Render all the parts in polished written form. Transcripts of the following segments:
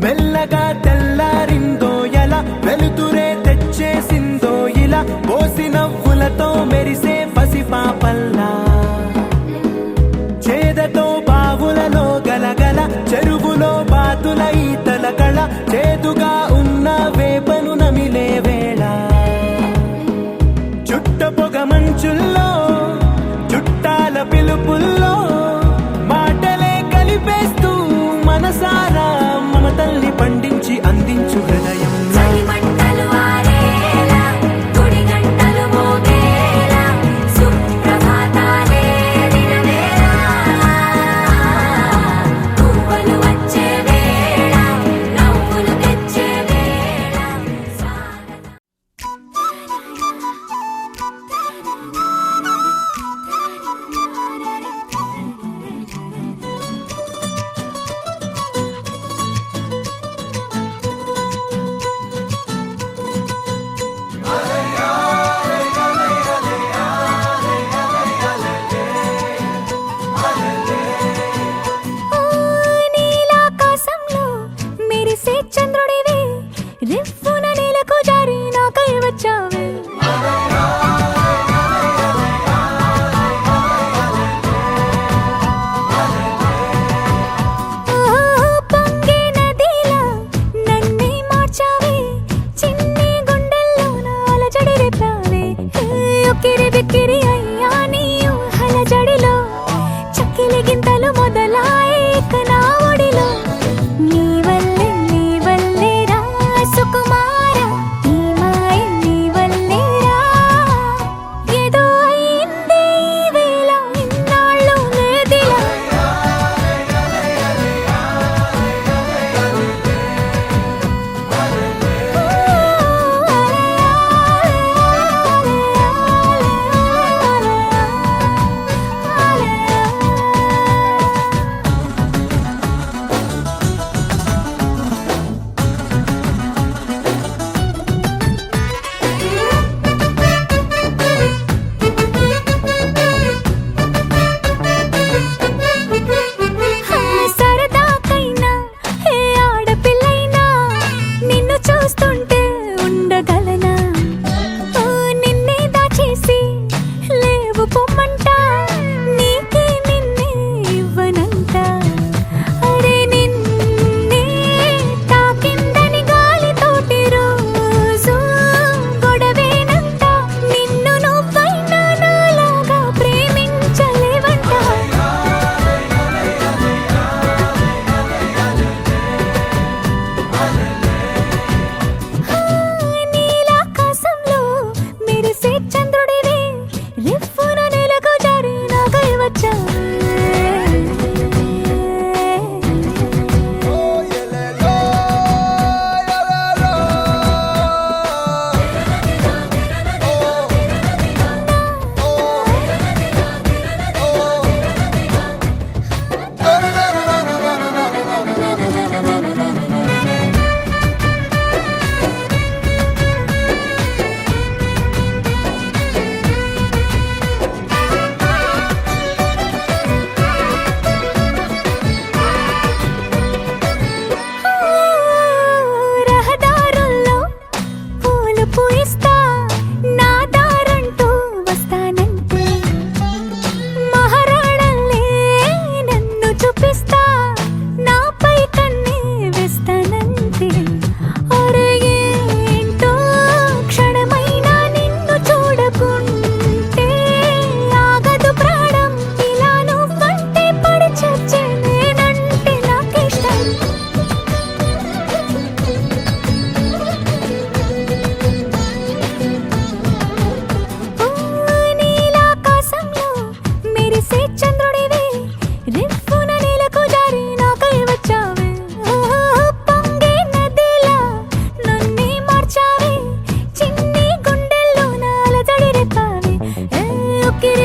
మెల్లగా తెల్లారిందో ఎలా వెలుతురే తెచ్చేసిందో ఇలా పోసి నవ్వులతో మెరిసే పసిపాపల్లా చేదతో బావులలో గలగల చెరువులో బాతుల ఈతల కళ చేదుగా ఉన్న వేపను నమిలే వేళ చుట్ట పొగ మంచుల్లో చుట్టాల పిలుపుల్లో మాటలే కలిపేస్తూ మనసారా మమతల్ని పండించి అందించు హృదయం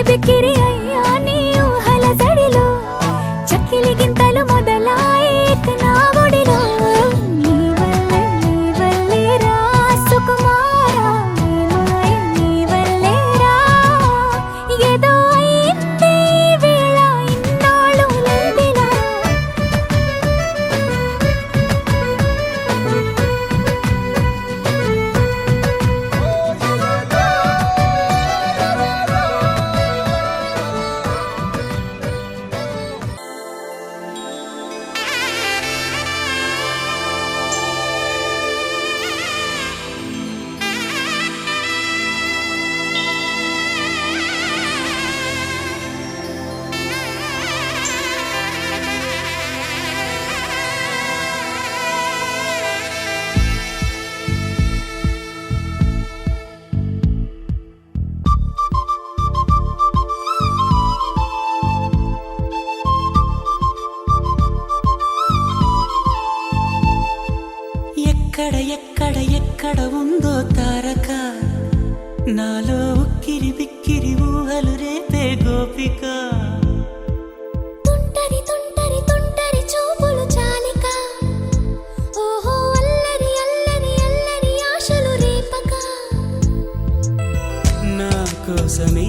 बिखरी आई ఎక్కడ ఉందో తారక నాలో ఉక్కిరి బిక్కిరి ఊహలు రేపే గోపిక తుంటరి తుంటరి తుంటరి చూపులు చాలిక ఓహో అల్లరి అల్లరి అల్లరి ఆశలు రేపక నా కోసమే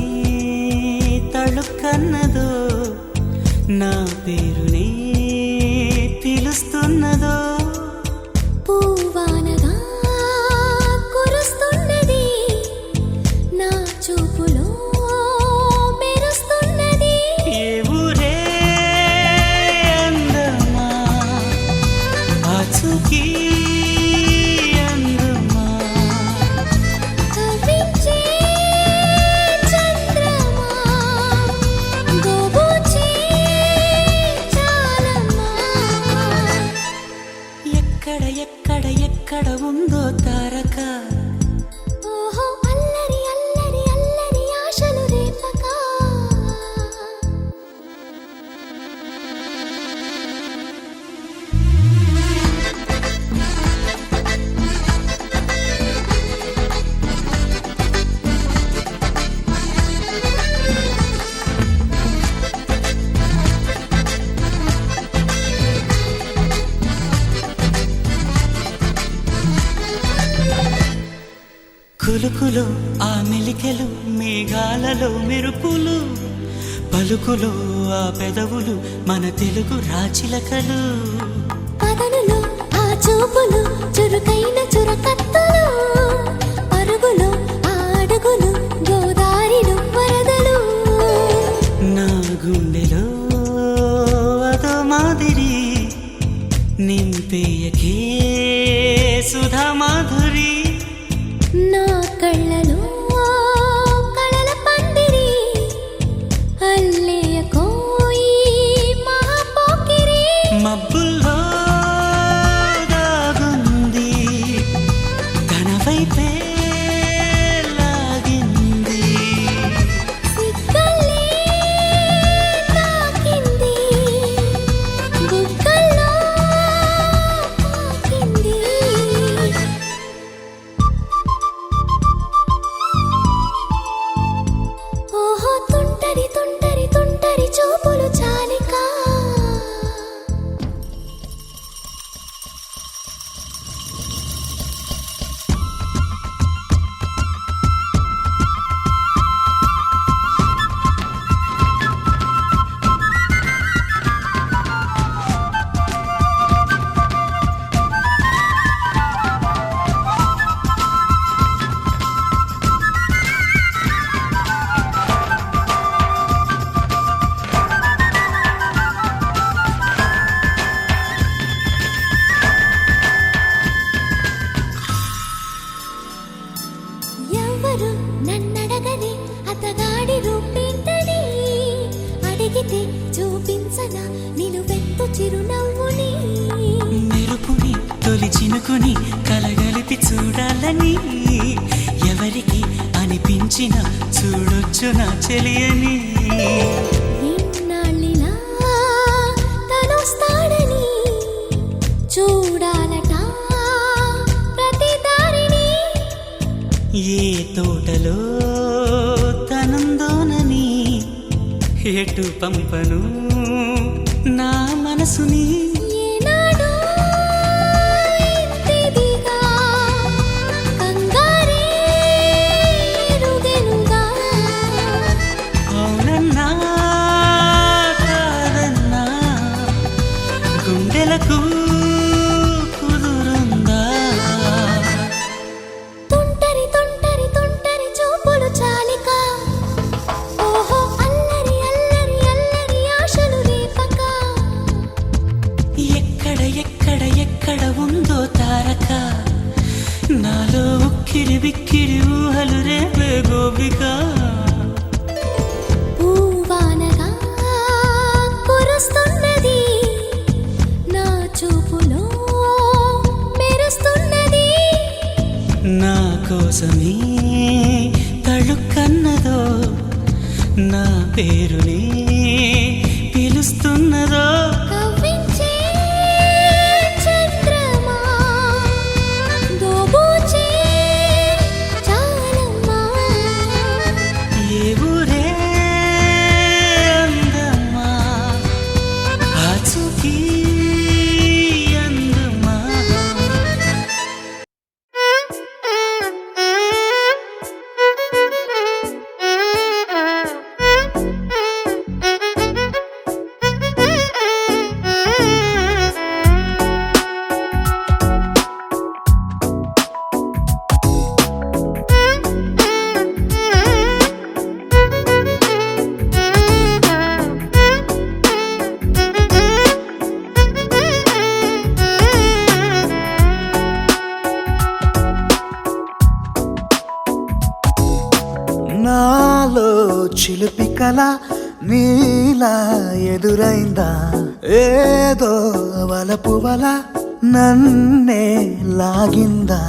తళుక్కన్నదో నా పేరునే పిలుస్తున్నదో పూవానగా కురుస్తున్నది నా చూపులో మెరుస్తున్నది ఏ ఊరే అందమా ఆచూకీ అందమా కవ్వించే చంద్రమా గోబూచే చాలమ్మా ఎక్కడ ఉందో తారక ఓహో అల్లరి అల్లరి అల్లరి ఆశలు రేపక కులుకులు ఆ మెలికెలు మేఘాలలో మెరుపులు పలుకులు ఆ పెదవులు మన తెలుగు రాచిలకలు పదనులు ఆ చూపులు చురుకైన చురకత్తలు పరుగులు ఆ అడుగులు గోదారిలు వరదలు నా గుండెలో అదో మాదిరి నింపేయకే సుధా మాధురి నా కళ్ళలో కళల పందిరి అల్లేయ కోయి మహాపోకిరి మబ్బుల్లో దాగుంది తన వైపే లాగింది సిగ్గల్లే తాకింది బుగ్గల్లో తాకింది ఓహో తుంటరి తుంటరి తుంటరి చూపులు చాలిక ఎవరు నన్నడగని అతగాడి రూపేంటని అడిగితే చూపించనా నిలువెత్తు చిరునవ్వుని మెరుపుని తొలి చినుకుని కలగలిపి చూడాలని ఎవరికి అనిపించిన చూడొచ్చు నా చెలియని ఇన్నాళ్ళిలా తనొస్తాడని చూడాలట ప్రతి దారిని ఏ తోటలో తనందోనని ఎటు పంపను నా మనసుని ఏనాడో ఇంతిదిగా కంగారే ఎరుగెనుగా అవునన్నా కాదన్నా గుండెలకు కుదురుందా తుంటరి తుంటరి తుంటరి చూపులు చాలిక ఓహో అల్లరి అల్లరి అల్లరి ఆశలు రేపక ఎక్కడ ఉందో తారక నాలో ఉక్కిరి బిక్కిరి ఊహలు రేపే గోపిక పూవానగా కురుస్తున్నది నా చూపులో మెరుస్తున్నది నా కోసమే తళుక్కన్నదో నా పేరునే పిలుస్తున్నదో కవ్వించే చంద్రమా కల నీలా ఎదురైందా ఏదో వలపు వల నన్నే లాగిందా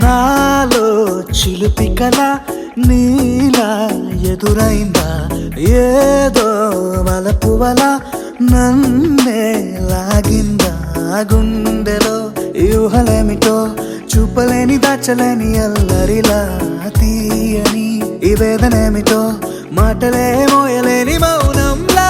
నాలో చిలిపి కల నీలా ఎదురైందా ఏదో వలపు వల నన్నే లాగిందా గుండెలో ఊహలేమిటో చూపలేని దాచలేని అల్లరిలా తీయని ఈ వేదనేమిటో మాటలే మోయలేని మౌనంలా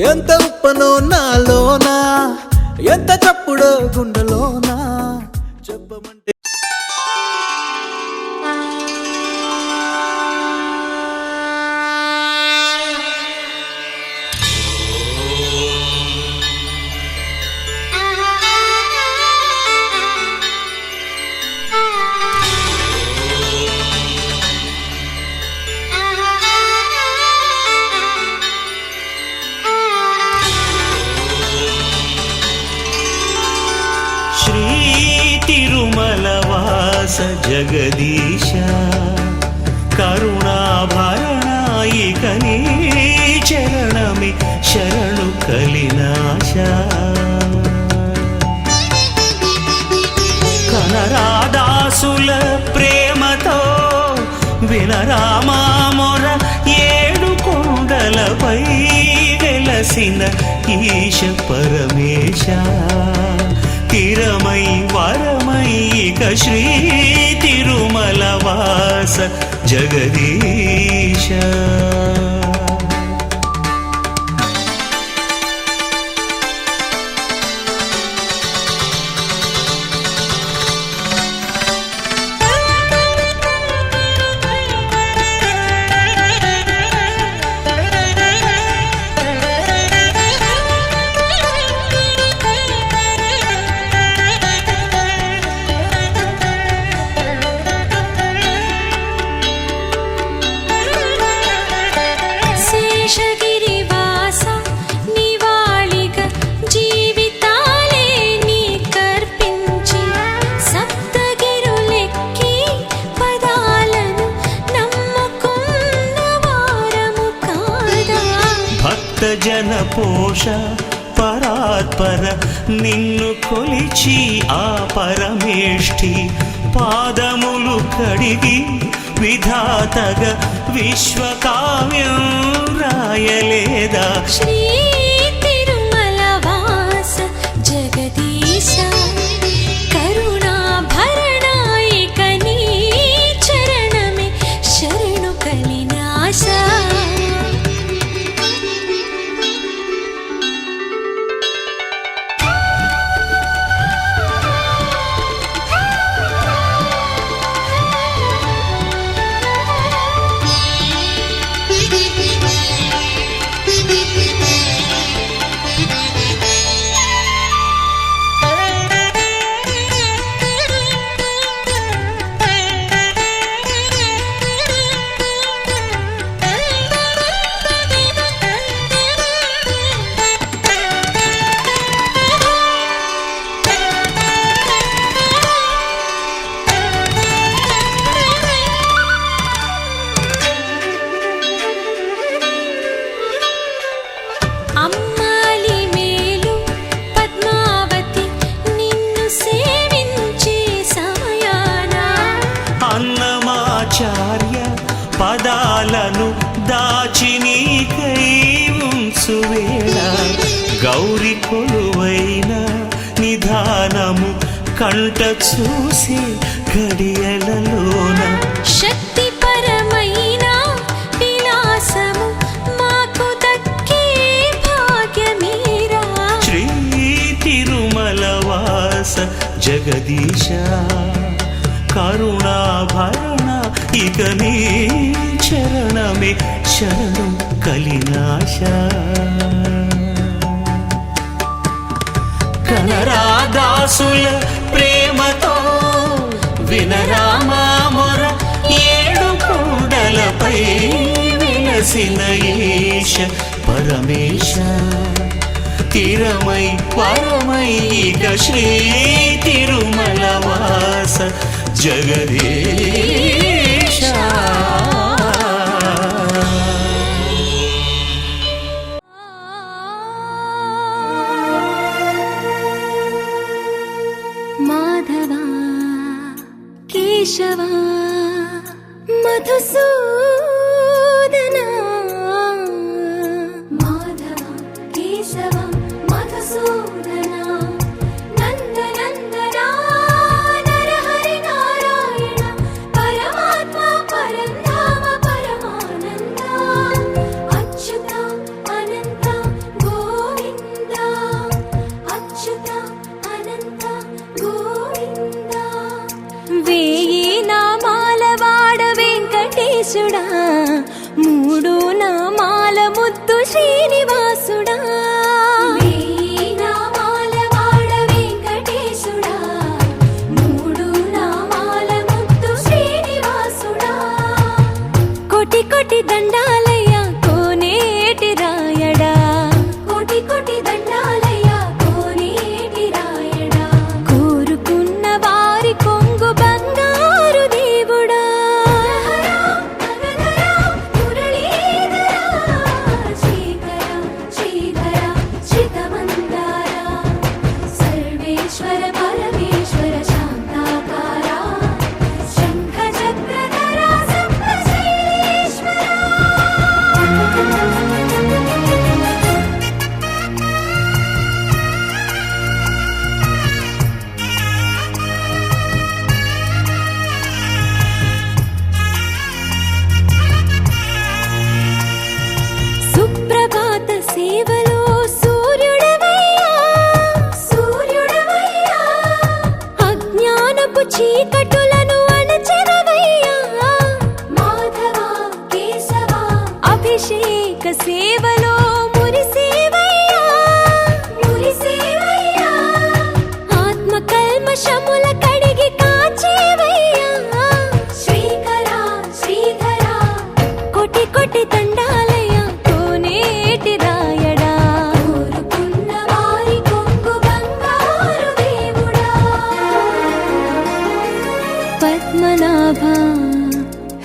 ఎంత ఉప్పనో నాలోనా ఎంత చప్పుడో గుండెలోనా చెప్పమంటే తిరుమలవాస జగదీశ కరుణాభరణాయిక నీ చరణమి శరణు కలినాశ కనరాదాసుల ప్రేమతో వినరామామొర ఏడు కొండలపై వెలసిన ఈశ పరమేశ తిరమై వరమై ఇక శ్రీ తిరుమలవాస జగదీశ జన పోష పరాత్పర నిన్ను కొలిచి ఆ పరమేష్ఠి పాదములు కడిగి విధాతగా విశ్వకావ్యం రాయలేదా శ్రీ తిరుమలవాస జగదీశ కరుణాభరణాయిక నీ చరణమే శరణు కలినాశ కొలువైన నిధానము కంట చూసి గడియలలోన శక్తి పరమైన విలాసము మాకు దక్కే భాగ్యమీరా శ్రీ తిరుమల వాస జగదీశ కరుణాభరణ ఇక నీ చరణమే శరణు కలినాశ కనరాదాసుల ప్రేమతో వినరామా మొర ఏడు కొండలపై విలసిన ఈశ పరమేశ తిరమై పరమై ఇక శ్రీ తిరుమల వాస జగదీశ మాధవా కేశవా మధుసూదనా మాధవా కేశవా మధుసూదనా నందనందనా నరహరి నారాయణ పరమాత్మ పరంధామ పరమానంద అచ్యుత అనంత గోవింద అచ్యుత అనంత గోవింద వేయి నామాల వాడ వెంకటేశుడా మూడు నామాల ముద్దు శ్రీనివాసుడా వేయి నామాల వాడ వెంకటేశుడా మూడు నామాల ముద్దు శ్రీనివాసుడా కోటి కోటి దండాలయ్య కోనేటి రాయడా కోటి కోటి దండాలయ్య కోనేటి రాయడా కోరుకున్న వారి కొంగు బంగారు దేవుడా సర్వేశ్వర పరమేశ్వర శాంతాకార శంఖ చక్రధర సప్తశైలేశ్వర సుప్రభాత సేవలో సూర్యుడవయ్యా సూర్యుడవయ్యా అజ్ఞానపు చీకటులను అణచెదవయ్యా మాధవా కేశవా అభిషేక సేవలో మురిసేవయ్యా మురిసేవయ్యా ఆత్మ కల్మషముల కడిగి కాచేవయ్యా శ్రీకరా శ్రీధరా కోటి కోటి దండాలయ కోనేటి రాయడా కోరుకున్న వారి కొంగు బంగారు దేవుడా పద్మనాభ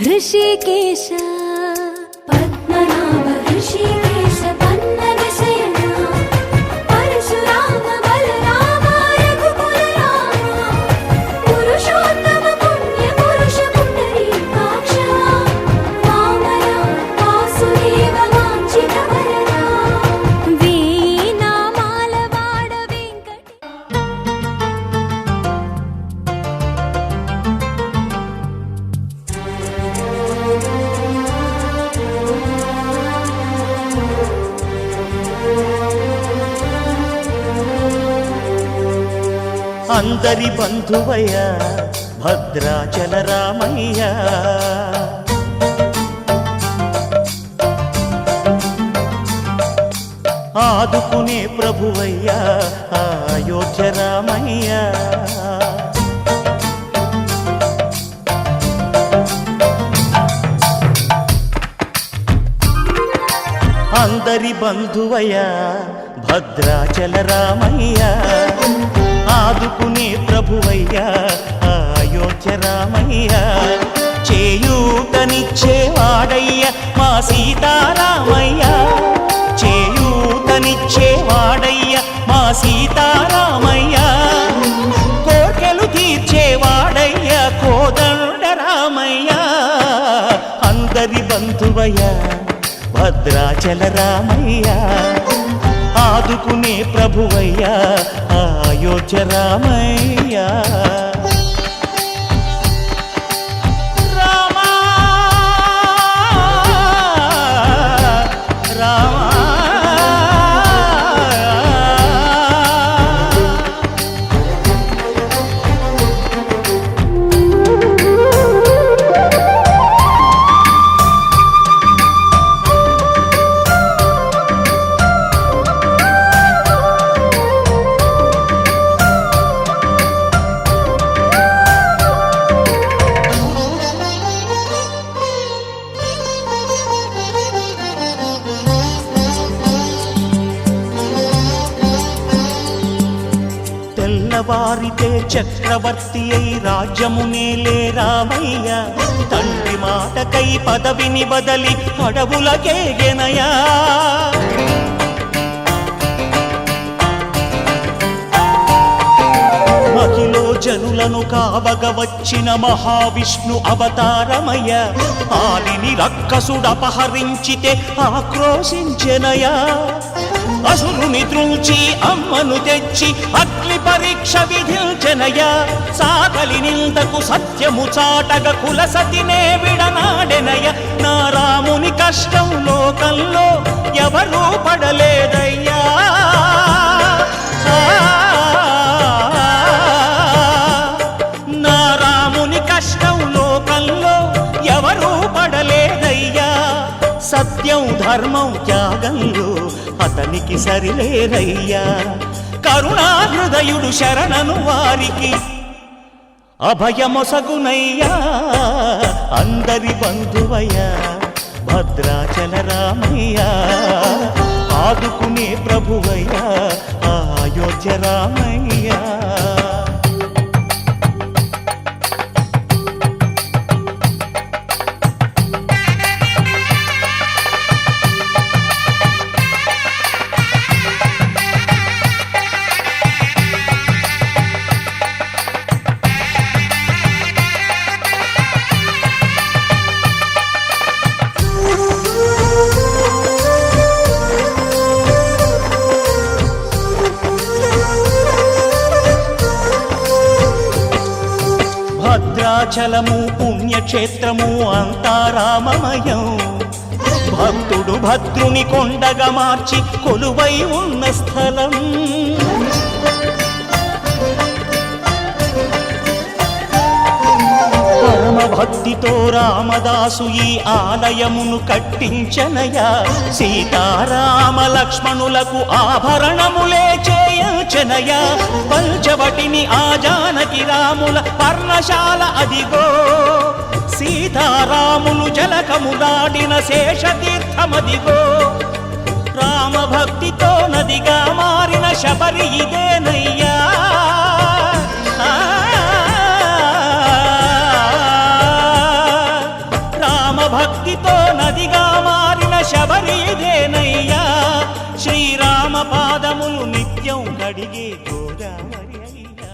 హృషికేశ పద్మనాభ హృషికేశ పన్నగ శయన పరశురామ బలరామ రఘుకుల రామ పురుషోత్తమ పుణ్య పురుష పుండరీకాక్ష వామన వాసుదేవ వాంఛిత వరదా వేయి నామాల వాడ వెంకటే అందరి బంధువయ్య భద్రాచల రామయ్య ఆదుకునే ప్రభువయ్య అయోధ్య రామయ్య అందరి బంధువయ్య భద్రాచల రామయ్య ఆదుకునే ప్రభువయ్య అయోధ్య రామయ్య చేయూతనిచ్చేవాడయ్య మా సీతారామయ్య చేయూతనిచ్చేవాడయ్య మా సీతారామయ్య కోర్కెలు తీర్చేవాడయ్య కోదండ రామయ్య అందరి బంధువయ్య భద్రాచల రామయ్య ఆదుకునే ప్రభువయ్యా అయోధ్య రామయ్యా. రామా రామా తెల్లవారితే చక్రవర్తి అయి రాజ్యమునేలే రామయ్య. తండ్రి మాటకై పదవిని బదలి అడవులకేగెనయా. మహిలో జనులను కావగ వచ్చిన మహావిష్ణు అవతారమయ్య. ఆలిని రక్కసుడపహరించితే ఆక్రోశించెనయా. అసురుని త్రుంచి అమ్మను తెచ్చి అగ్ని పరీక్ష విధించెనయా. సాకలి నిందకు సత్యము చాటగ కుల సతినే విడనాడెనయ. నా రాముని కష్టం లోకంలో ఎవరూ పడలేదయ్యా. నా రాముని కష్టం లోకంలో ఎవరూ పడలేదయ్యా. సత్యం ధర్మం త్యాగంలో అతనికి సరిలేరయ్యా. కరుణా హృదయుడు శరణను వారికి అభయమొసగునయ్యా. అందరి బంధువయ్యా భద్రాచల రామయ్యా. ఆదుకునే ప్రభువయ్యా అయోధ్య రామయ్యా. భద్రాచలము పుణ్యక్షేత్రము అంతా రామమయం. భక్తుడు భద్రుని కొండగా మార్చి కొలువై ఉన్న స్థలం. పరమ భక్తితో రామదాసు ఈ ఆలయమును కట్టించనయా. సీతారామ లక్ష్మణులకు ఆభరణములే చేయించనయా. పంచవటిని ఆ జానకి రాముల పర్ణశాల అదిగో. సీతారాములు జలకములాడిన శేషతీర్థమదిగో. రామభక్తితో నదిగా మారిన శబరి ఇదేనయ్యా. భక్తితో నదిగా మారిన శబరి ఇదేనయ్యా. శ్రీరామ పాదములు నిత్యం కడిగే గోదావరి అయ్యా.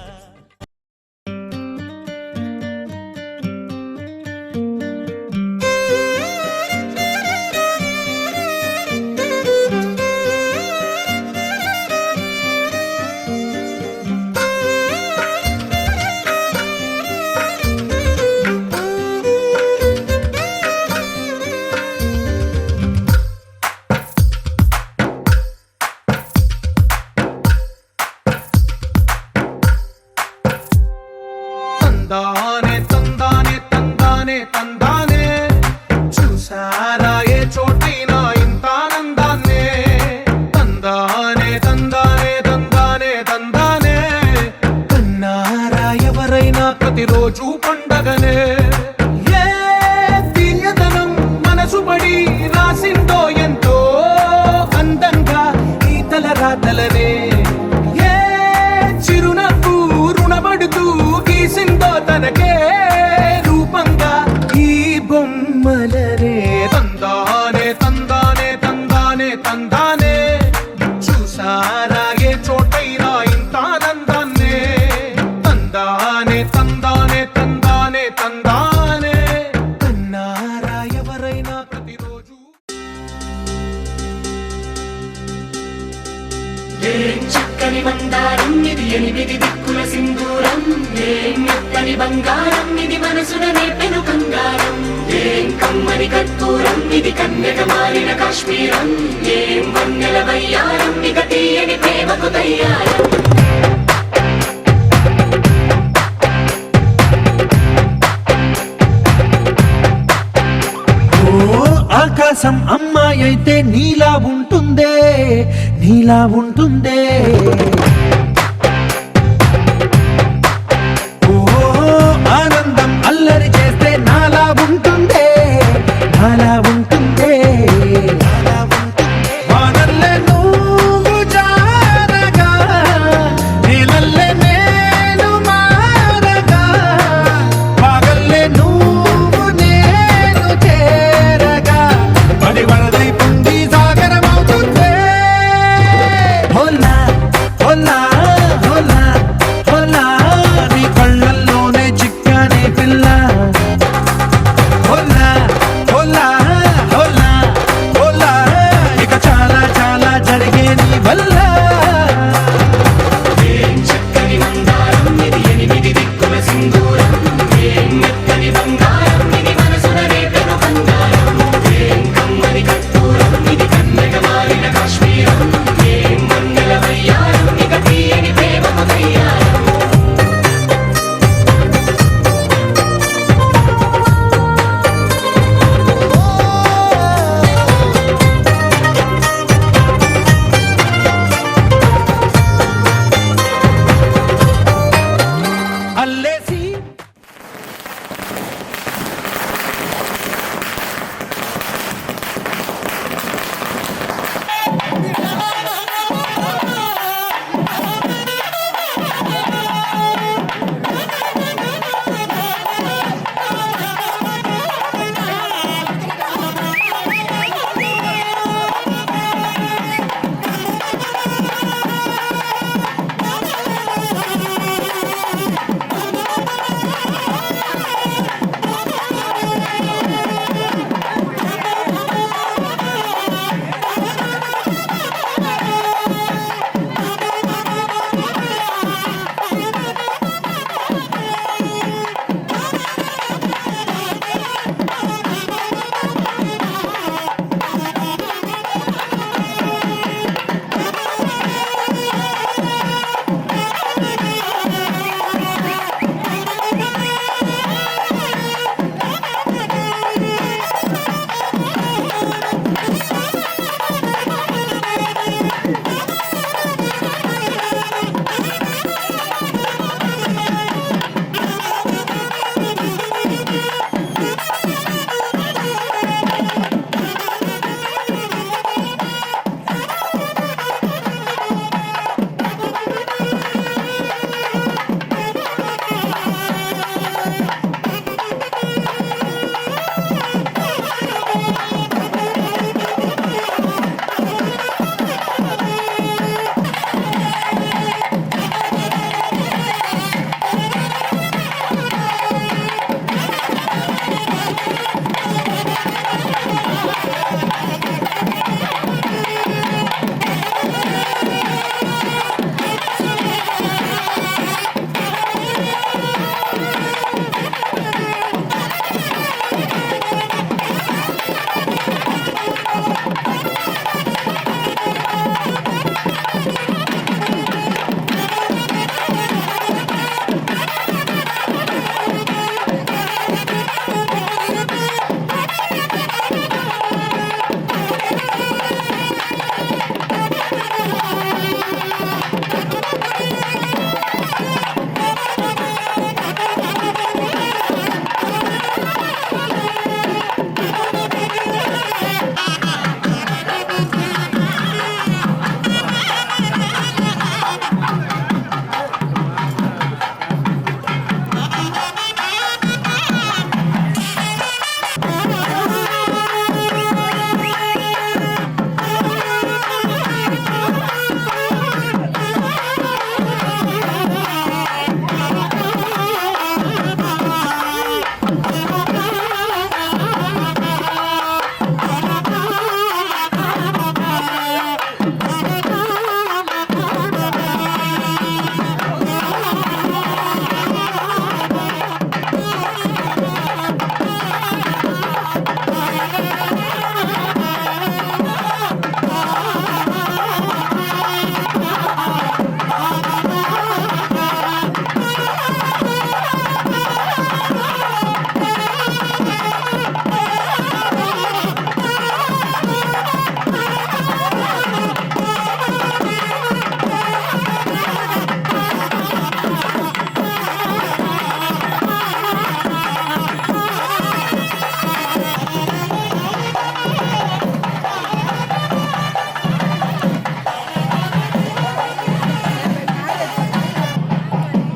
తందానే తందానే తందానే తందానే చూసారా ఏ చోటైనా ఇంత ఆనందాన్నే. తందానే తందానే తందానే తందానే కన్నారా ఎవరైనా ప్రతిరోజు పండగనే. ఏ తీయదనం మనసు పడి రాసిందో ఎంతో అందంగా ఈ తలరాతలనే. ఏ చిరునవ్వు రుణపడుతూ గీసిందో తనకే తెల్లని మందారం ఇది ఎనిమిది దిక్కుల సింధూరం ఏం మెత్తని బంగారం ఇది మనసున నేపెను కంగారం ఏం కమ్మని కర్పూరం ఇది కన్యక మారిన కాశ్మీరం ఏం వన్నెల వయ్యారం ఇక తీయని ప్రేమకు తయ్యారం ఆకాశం అమ్మాయి అయితే నీలా ఉంటుందే నీలా ఉంటుందే ఓ ఆనందం అల్లరి చేస్తే నాలా ఉంటుందే నాలా ఉంటుందే వానల్లే నువ్వు జారగా నీలల్లే నేను మారగా పగల్లే నువ్వు నేను చేరగా పడి వరదై పొంగి సాగరమవుతుందే హోలా హోలా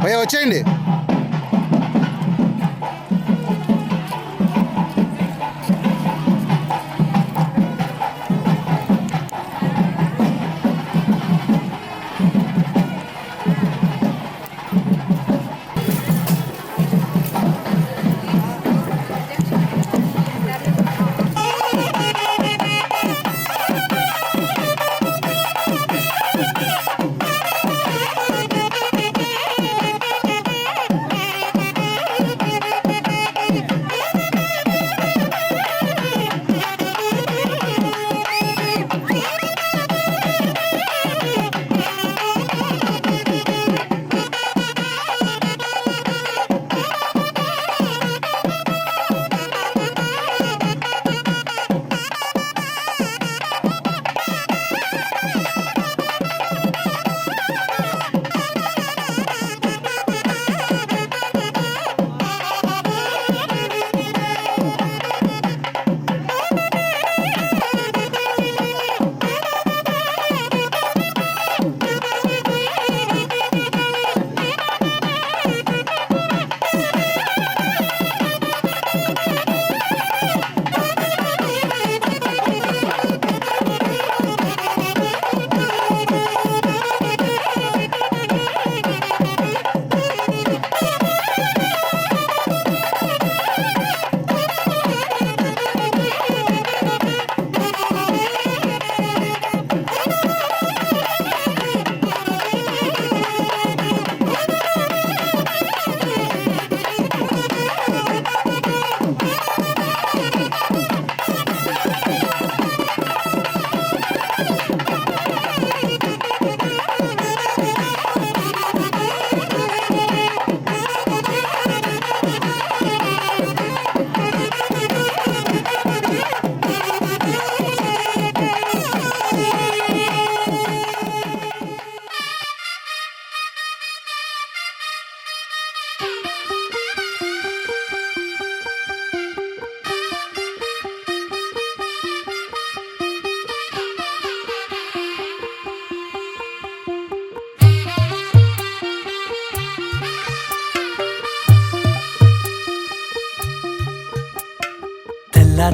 భయ్యా వచ్చేయండి.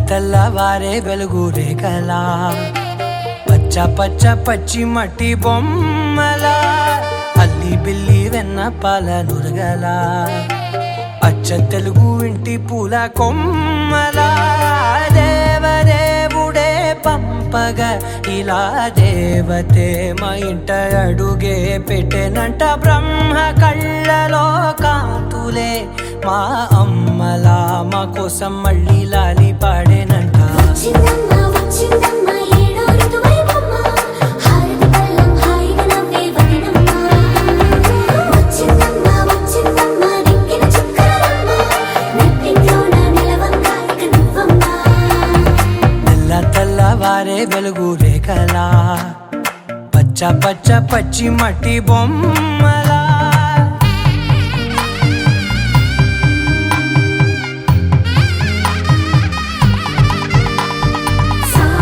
తెల్లవారే వెలుగు రేఖలా పచ్చ పచ్చ పచ్చి మట్టి బొమ్మలా అల్లి బిల్లి వెన్న పాల నురగలా అచ్చ తెలుగు ఇంటి పూల కొమ్మలా దేవదేవుడే పంపగా ఇలా దేవతే మా ఇంట అడుగే పెట్టెనంట బ్రహ్మ కళ్ళలో కాంతులే మా అమ్మలా మా కోసం మళ్ళీ లాలి పాడేనంట. వచ్చిందమ్మ వచ్చిందమ్మ ఏడో ఋతువైవమ్మ హారతి పళ్ళం హాయిగా నవ్వే వదనమ్మ వచ్చిందమ్మ వచ్చిందమ్మ దిక్కిన చుక్కలమ్మ నెట్టింట్లోన నిలవంగా ఇక నువ్వమ్మ తెల్లవారే వెలుగు రేఖలా పచ్చ పచ్చ పచ్చి మట్టి బొమ్మలా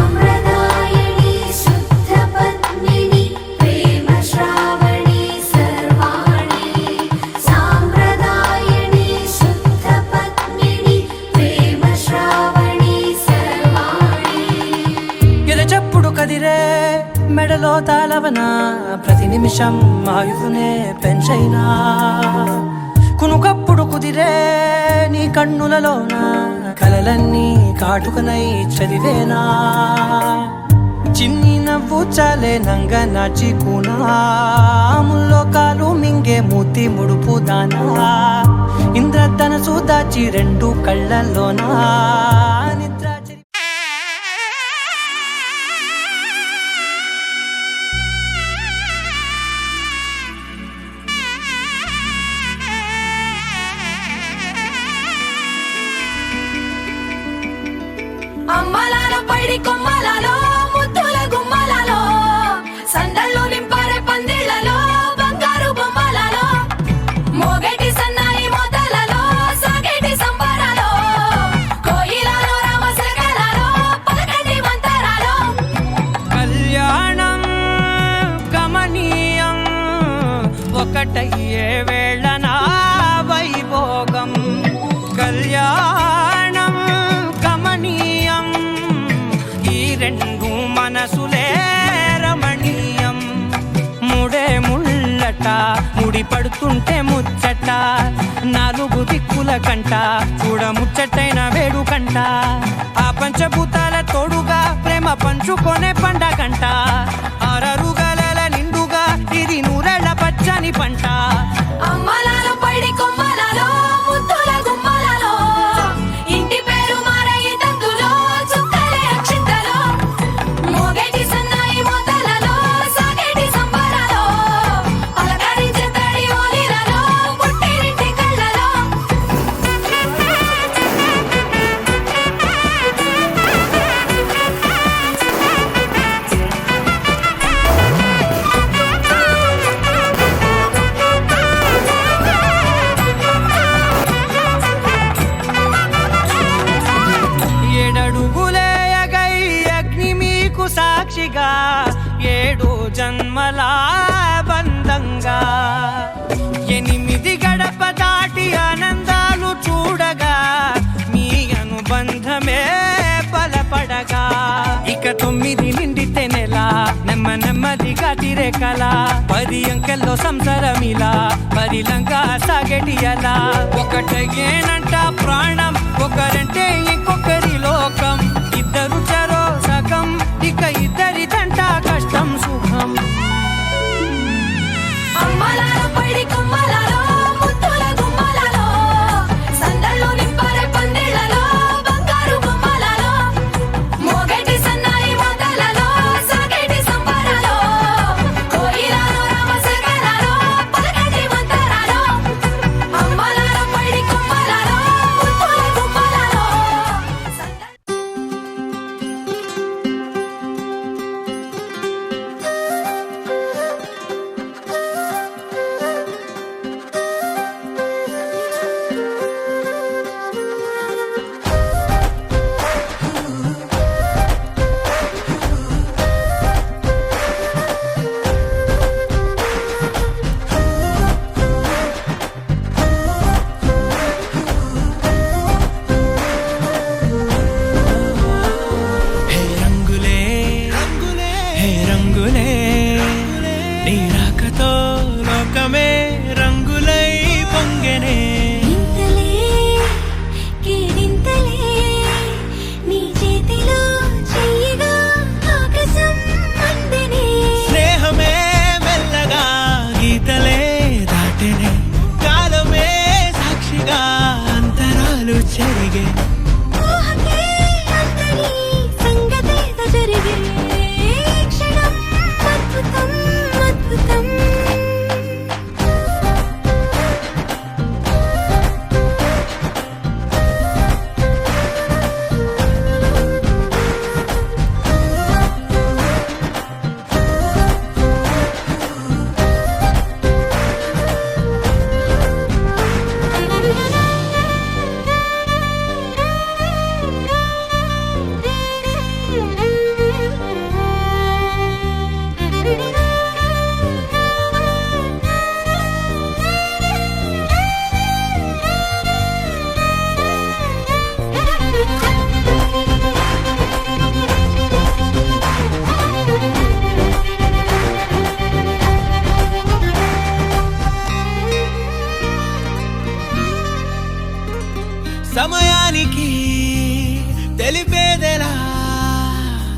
సాంప్రదాయని శుద్ధ పద్మిని ప్రేమ శ్రావణి సర్వాణి సాంప్రదాయని శుద్ధ పద్మిని ప్రేమ శ్రావణి సర్వాణి ఎరచప్పుడు కదిరే మెడలో తాళవన ప్రతి నిమిషం ఆయువునే పెంచైనా కునుకప్పుడు కుదిరే నీ కన్నులలోన కలలన్నీ కాటుకనై చదివేనా చిన్ని నవ్వు చాలే నంగ నాచి కూనాముల్లో కాలు మింగే మూతి ముడుపు దానా ఇంద్రధనసు దాచి రెండు కళ్ళల్లోనా నిద్ర అమ్మలాలో పైడి కొమ్మలలో ముద్దుల గుమ్మలలో సందళ్ళు నింపారే పందిళ్లలో బంగారు బొమ్మలలో మోగేటి సన్నాయి మోతలలో సాగేటి సంబరాలో కోయిలలో రామశకలలో పలకండి మంతరాలో కళ్యాణం గమనీయం ఒకటై అయ్యే వేళ నా వైభోగం కళ్యాణం కమనీయం ఈ రెండు మనసులే రమణీయం ముడే ముళ్ళట ముడి పడుతుంటే ముచ్చట నాలుగు దిక్కుల కంట చూడ ముచ్చటైన వేడుకంట ఆ పంచభూతాల తోడుగా ప్రేమ పంచుకొనే పండగంట ఆరరుగల నిండుగా ఇది నూరెళ్ళ పచ్చని పంట అమ్మలాలో పడి కొమ్మలలో ముద్దుల గుమ్మలలో ఇంటి పేరు మారయి తందులో చుక్కలే అక్షింతలో మోగేటి సన్నాయి మోతలలో సాగేటి సంబరాలో పలకరించే తడి ఓలిలలో పుట్టినింటి కళ్ళలో ఏడడుగులేయగై అగ్ని మీకు సాక్షిగా ఏడు జన్మల బంధంగా 8 గడప దాటి ఆనందాలు చూడగా మీ అనుబంధమే బలపడగా ఇక 9 నిండితే నెల నెమ్మదిగా తిరే కల 10 అంకెల్లో సంసారమిలా పరిలంగా సాగేటి అలా ఒకటేనంట ప్రాణం ఒకరంటే ఇంకొకరి లోకం ఇద్దరు చరో సగం ఇక ఇద్దరిదంట కష్టం సుఖం అమ్మలాలో పడి కొమ్మలలో ముద్దుల గుమ్మలలో సందళ్ళు నింపరే పందిళ్ళలో బంగారు గుమ్మలలో మోగేటి సన్నాయి మోతలలో సాగేటి సంబరాలో కోయిలలో రామశేఖరాలో పలకేటి మంతరాలో అమ్మలాలో పడి కొమ్మలలో ముద్దుల గుమ్మలలో హే రంగులే హే రంగులే నీ రాకతో లోకమే రంగులై పొంగెనే ఇంతలే కేరింతలే నీ చేతిలో చెయ్యగా ఆకాశం అందనే స్నేహమే మెల్లగా గీతలే దాటెనే కాలమే సాక్షిగా అంతరాలు చెరిగే ఊహకే అంతని సంగతేదో జరిగే క్షణం అద్భుతం అద్భుతం సమయానికి తెలిపేదెలా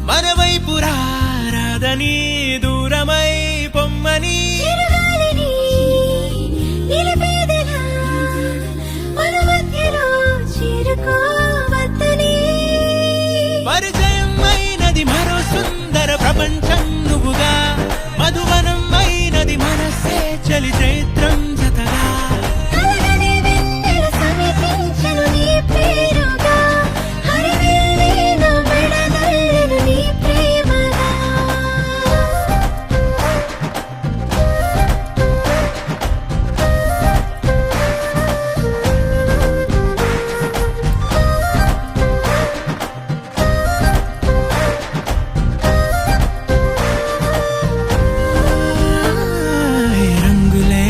మన వైపు రాదని దూరమై పొమ్మని చిరుగాలిని నిలిపేదెలా మన మధ్యలో చేరుకోవద్దని పరిచయం అయినది మరో సుందర ప్రపంచం నువ్వుగా మధువనం అయినది మనసే చలి చైత్రం జతగా కలగనే వెన్నెల సమీపించెను నీ పేరుగా హరివెల్లి నా మెడదల్లెను నీ ప్రేమగా రంగులే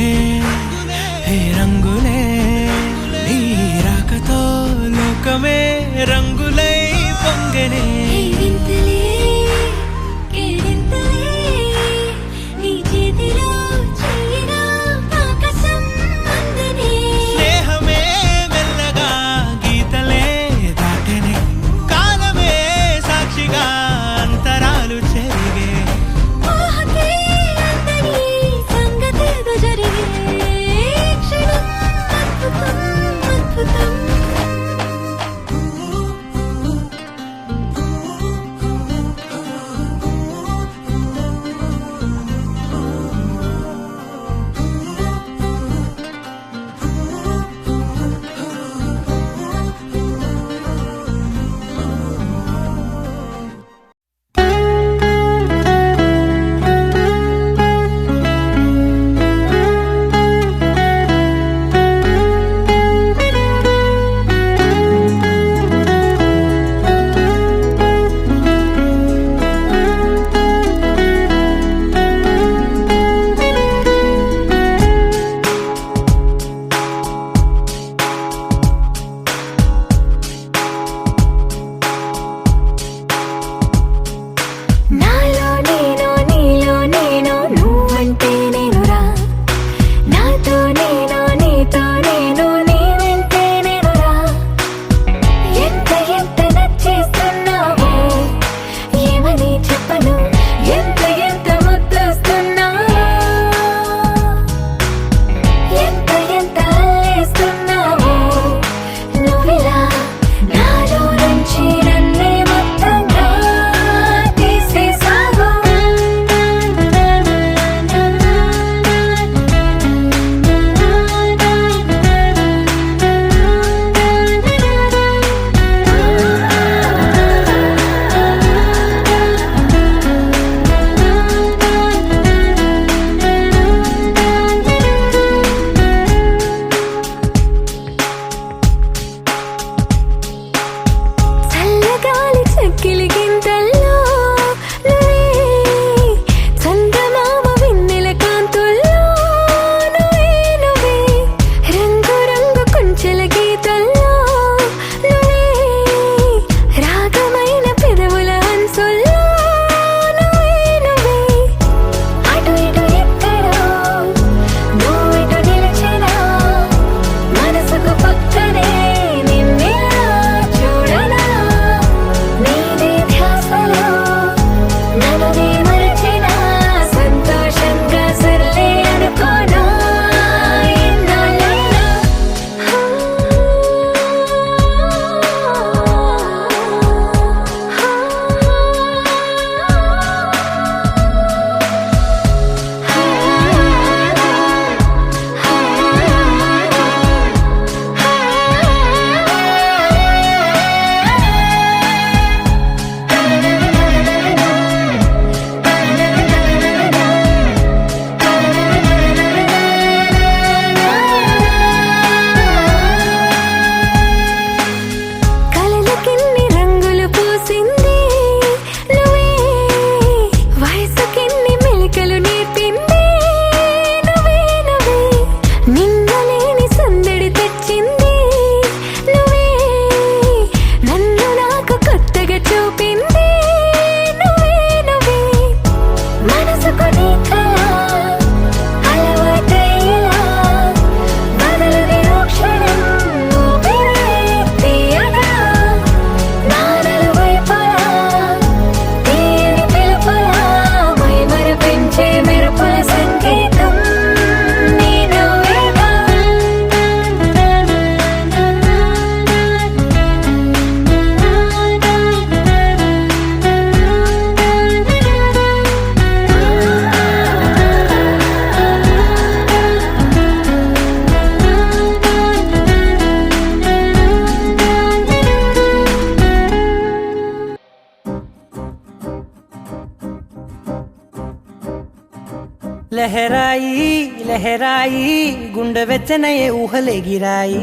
లహరాయి లహరాయి గుండె వెచ్చనయే ఊహలెగిరాయి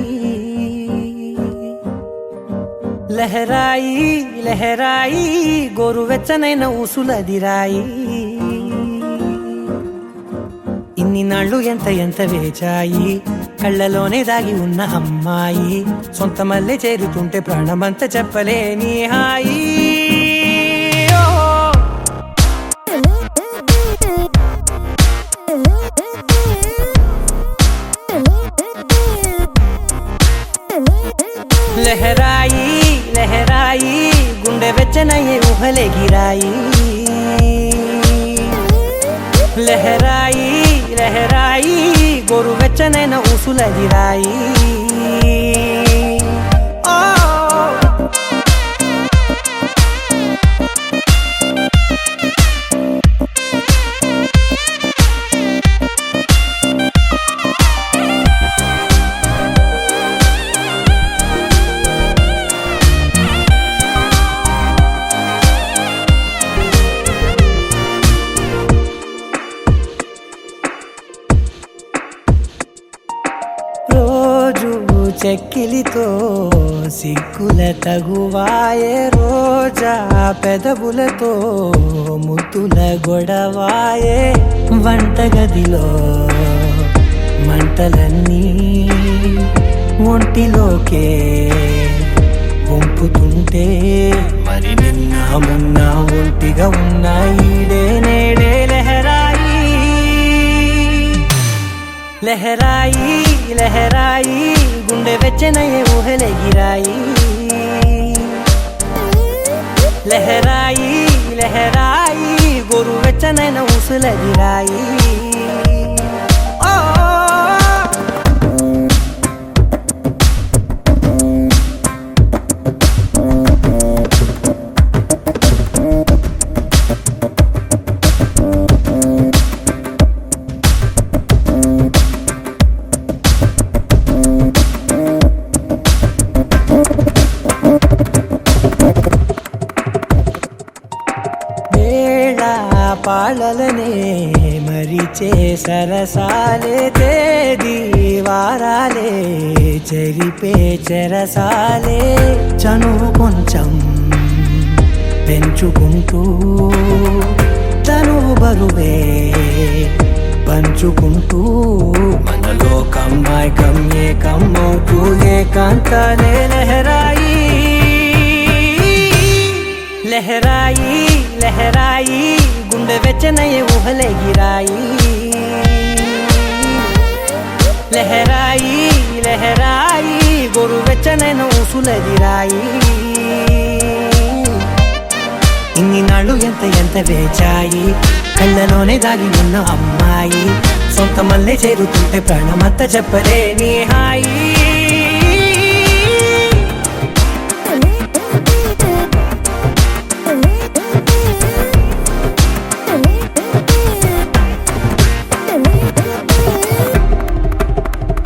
లహరాయి లహరాయి గోరు వెచ్చనైన ఊసులదిరాయి ఇన్ని నాళ్ళు ఎంత వేచాయి కళ్ళలోనే దాగి ఉన్న అమ్మాయి సొంత మల్లె చేరుతుంటే ప్రాణమంతా చెప్పలేని హాయి లహరాయి లహరాయి గుండె వెచ్చనయ్యే ఊహలెగిరాయి లహరాయి లహరాయి గోరు వెచ్చనైన ఊసులదిరాయి రోజు చెక్కిలితో సిగ్గుల తగువాయే రోజా పెదవులతో ముద్దుల గొడవాయే వంటగదిలో మంటలన్నీ ఒంటిలోకే వంపుతుంటే మరి నిన్న మొన్న ఒంటిగా ఉన్న ఈడే నేడే లహరాయి లహరాయి లహరాయి గుండె వెచ్చనయ్యే ఊహలెగిరాయి లహరాయి లహరాయి గోరు వెచ్చనైన ఊసులదిరాయి పాలలనే మరిచే సరసాలే తేదీ వారాలే చెరిపే చెరసాలే చనువు కొంచెం పెంచుకుంటూ తనువు బరువే పంచుకుంటూ మనలో కమ్మాయికం ఏకమవుతూ ఏకాంతాలే లహరాయి లహరాయి లహరాయి గుండె వెచ్చనయ్యే ఊహలెగిరాయి లహరాయి లహరాయి గోరు వెచ్చనైన ఊసులదిరాయి ఇన్ని నాళ్ళు ఎంత వేచాయి కళ్ళలోనే దాగి ఉన్న అమ్మాయి సొంత మల్లె చేరుతుంటే ప్రాణమంతా చెప్పలేని హాయి